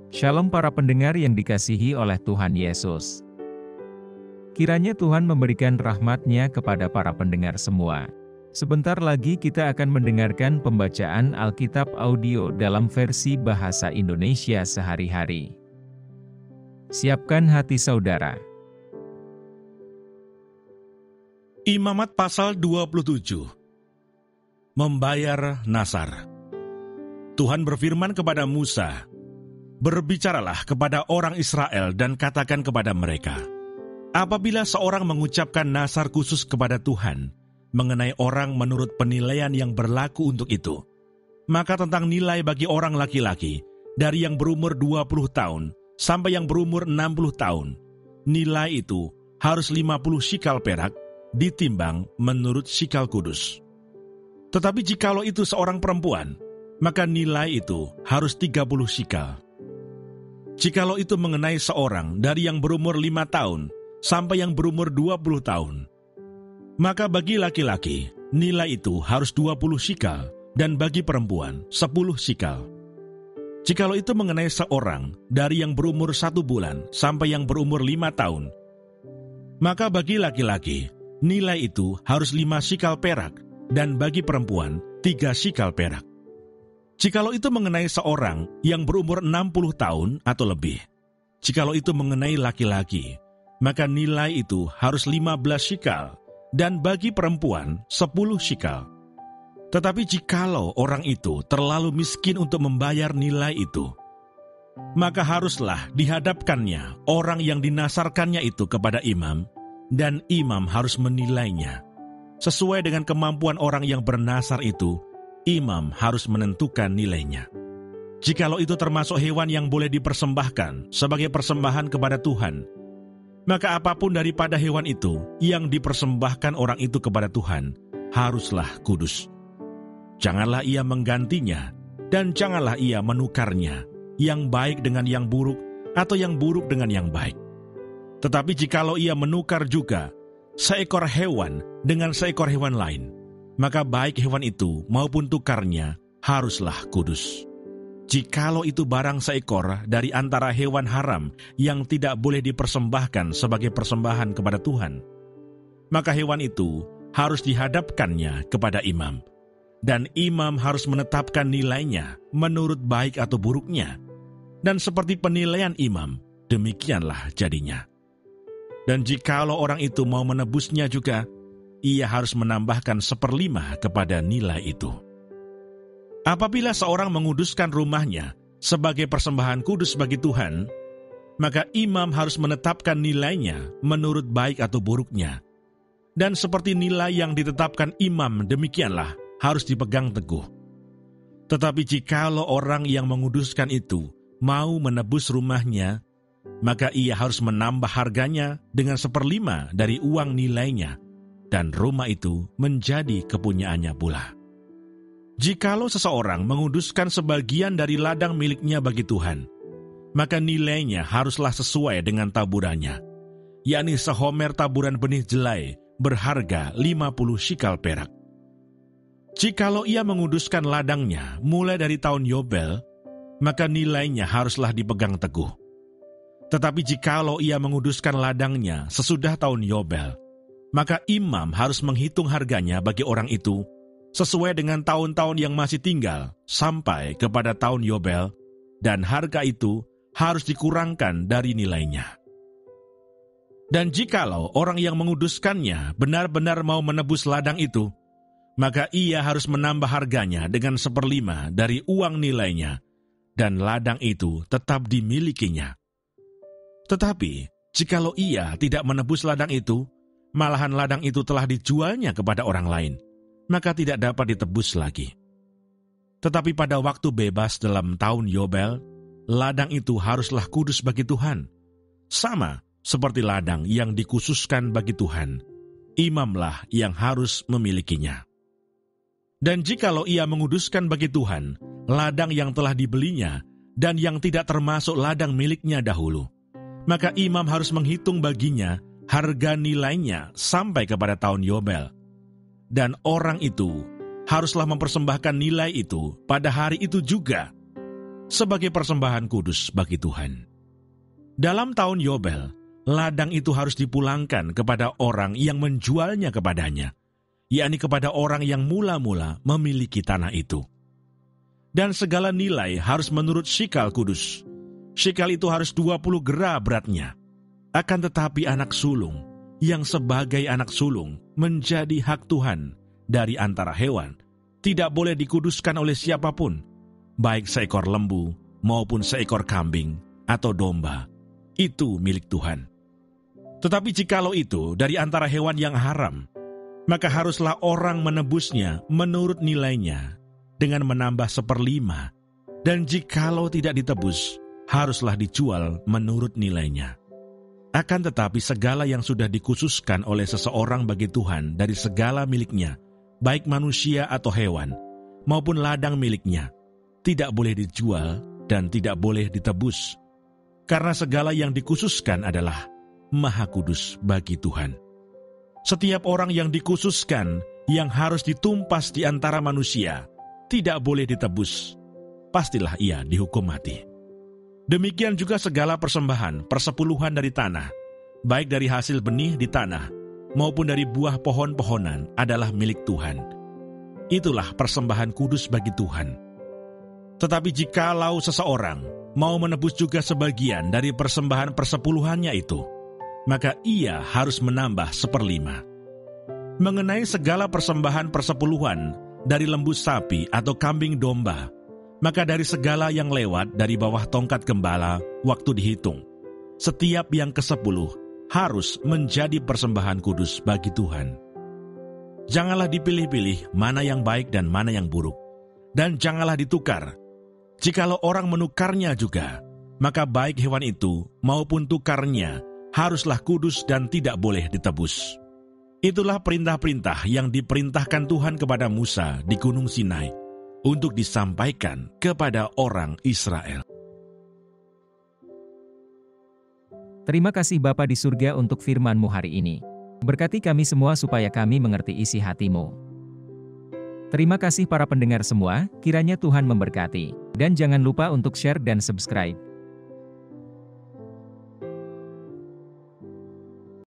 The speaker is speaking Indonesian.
Shalom para pendengar yang dikasihi oleh Tuhan Yesus. Kiranya Tuhan memberikan rahmat-Nya kepada para pendengar semua. Sebentar lagi kita akan mendengarkan pembacaan Alkitab audio dalam versi bahasa Indonesia sehari-hari. Siapkan hati saudara. Imamat pasal 27. Membayar Nasar. Tuhan berfirman kepada Musa, "Berbicaralah kepada orang Israel dan katakan kepada mereka, apabila seorang mengucapkan nasar khusus kepada Tuhan, mengenai orang menurut penilaian yang berlaku untuk itu, maka tentang nilai bagi orang laki-laki, dari yang berumur 20 tahun sampai yang berumur 60 tahun, nilai itu harus 50 shikal perak, ditimbang menurut shikal kudus. Tetapi jikalau itu seorang perempuan, maka nilai itu harus 30 shikal. Jikalau itu mengenai seorang dari yang berumur 5 tahun sampai yang berumur 20 tahun, maka bagi laki-laki nilai itu harus 20 shikal dan bagi perempuan 10 shikal. Jikalau itu mengenai seorang dari yang berumur 1 bulan sampai yang berumur 5 tahun, maka bagi laki-laki nilai itu harus 5 shikal perak dan bagi perempuan 3 shikal perak. Jikalau itu mengenai seorang yang berumur 60 tahun atau lebih, jikalau itu mengenai laki-laki, maka nilai itu harus 15 shikal dan bagi perempuan 10 shikal. Tetapi jikalau orang itu terlalu miskin untuk membayar nilai itu, maka haruslah dihadapkannya orang yang dinasarkannya itu kepada imam, dan imam harus menilainya. Sesuai dengan kemampuan orang yang bernasar itu, imam harus menentukan nilainya. Jikalau itu termasuk hewan yang boleh dipersembahkan sebagai persembahan kepada Tuhan, maka apapun daripada hewan itu yang dipersembahkan orang itu kepada Tuhan, haruslah kudus. Janganlah ia menggantinya, dan janganlah ia menukarnya, yang baik dengan yang buruk, atau yang buruk dengan yang baik. Tetapi jikalau ia menukar juga seekor hewan dengan seekor hewan lain, maka baik hewan itu maupun tukarnya haruslah kudus. Jikalau itu barang seekor dari antara hewan haram yang tidak boleh dipersembahkan sebagai persembahan kepada Tuhan, maka hewan itu harus dihadapkannya kepada imam, dan imam harus menetapkan nilainya menurut baik atau buruknya, dan seperti penilaian imam, demikianlah jadinya. Dan jikalau orang itu mau menebusnya juga, ia harus menambahkan 1/5 kepada nilai itu. Apabila seorang menguduskan rumahnya sebagai persembahan kudus bagi Tuhan, maka imam harus menetapkan nilainya menurut baik atau buruknya. Dan seperti nilai yang ditetapkan imam, demikianlah harus dipegang teguh. Tetapi jikalau orang yang menguduskan itu mau menebus rumahnya, maka ia harus menambah harganya dengan 1/5 dari uang nilainya, dan rumah itu menjadi kepunyaannya pula. Jikalau seseorang menguduskan sebagian dari ladang miliknya bagi Tuhan, maka nilainya haruslah sesuai dengan taburannya, yakni sehomer taburan benih jelai berharga 50 shikal perak. Jikalau ia menguduskan ladangnya mulai dari tahun Yobel, maka nilainya haruslah dipegang teguh. Tetapi jikalau ia menguduskan ladangnya sesudah tahun Yobel, maka imam harus menghitung harganya bagi orang itu sesuai dengan tahun-tahun yang masih tinggal sampai kepada tahun Yobel, dan harga itu harus dikurangkan dari nilainya. Dan jikalau orang yang menguduskannya benar-benar mau menebus ladang itu, maka ia harus menambah harganya dengan 1/5 dari uang nilainya, dan ladang itu tetap dimilikinya. Tetapi jikalau ia tidak menebus ladang itu, malahan ladang itu telah dijualnya kepada orang lain, maka tidak dapat ditebus lagi. Tetapi pada waktu bebas dalam tahun Yobel, ladang itu haruslah kudus bagi Tuhan, sama seperti ladang yang dikhususkan bagi Tuhan. Imamlah yang harus memilikinya. Dan jikalau ia menguduskan bagi Tuhan ladang yang telah dibelinya dan yang tidak termasuk ladang miliknya dahulu, maka imam harus menghitung baginya harga nilainya sampai kepada tahun Yobel. Dan orang itu haruslah mempersembahkan nilai itu pada hari itu juga. sebagai persembahan kudus bagi Tuhan. Dalam tahun Yobel, ladang itu harus dipulangkan kepada orang yang menjualnya kepadanya, yakni kepada orang yang mula-mula memiliki tanah itu. Dan segala nilai harus menurut shikal kudus. Shikal itu harus 20 gera beratnya. Akan tetapi anak sulung, yang sebagai anak sulung menjadi hak Tuhan dari antara hewan, tidak boleh dikuduskan oleh siapapun, baik seekor lembu maupun seekor kambing atau domba. Itu milik Tuhan. Tetapi jikalau itu dari antara hewan yang haram, maka haruslah orang menebusnya menurut nilainya dengan menambah 1/5, dan jikalau tidak ditebus, haruslah dijual menurut nilainya. Akan tetapi segala yang sudah dikhususkan oleh seseorang bagi Tuhan dari segala miliknya, baik manusia atau hewan, maupun ladang miliknya, tidak boleh dijual dan tidak boleh ditebus, karena segala yang dikhususkan adalah maha kudus bagi Tuhan. Setiap orang yang dikhususkan, yang harus ditumpas di antara manusia, tidak boleh ditebus, pastilah ia dihukum mati. Demikian juga segala persembahan, persepuluhan dari tanah, baik dari hasil benih di tanah, maupun dari buah pohon-pohonan adalah milik Tuhan. Itulah persembahan kudus bagi Tuhan. Tetapi jikalau seseorang mau menebus juga sebagian dari persembahan persepuluhannya itu, maka ia harus menambah 1/5. Mengenai segala persembahan persepuluhan dari lembu sapi atau kambing domba, maka dari segala yang lewat dari bawah tongkat gembala waktu dihitung, setiap yang ke-10 harus menjadi persembahan kudus bagi Tuhan. Janganlah dipilih-pilih mana yang baik dan mana yang buruk, dan janganlah ditukar. Jikalau orang menukarnya juga, maka baik hewan itu maupun tukarnya haruslah kudus dan tidak boleh ditebus. Itulah perintah-perintah yang diperintahkan Tuhan kepada Musa di Gunung Sinai untuk disampaikan kepada orang Israel. Terima kasih Bapa di surga untuk firman-Mu hari ini. Berkati kami semua supaya kami mengerti isi hati-Mu. Terima kasih para pendengar semua, kiranya Tuhan memberkati. Dan jangan lupa untuk share dan subscribe.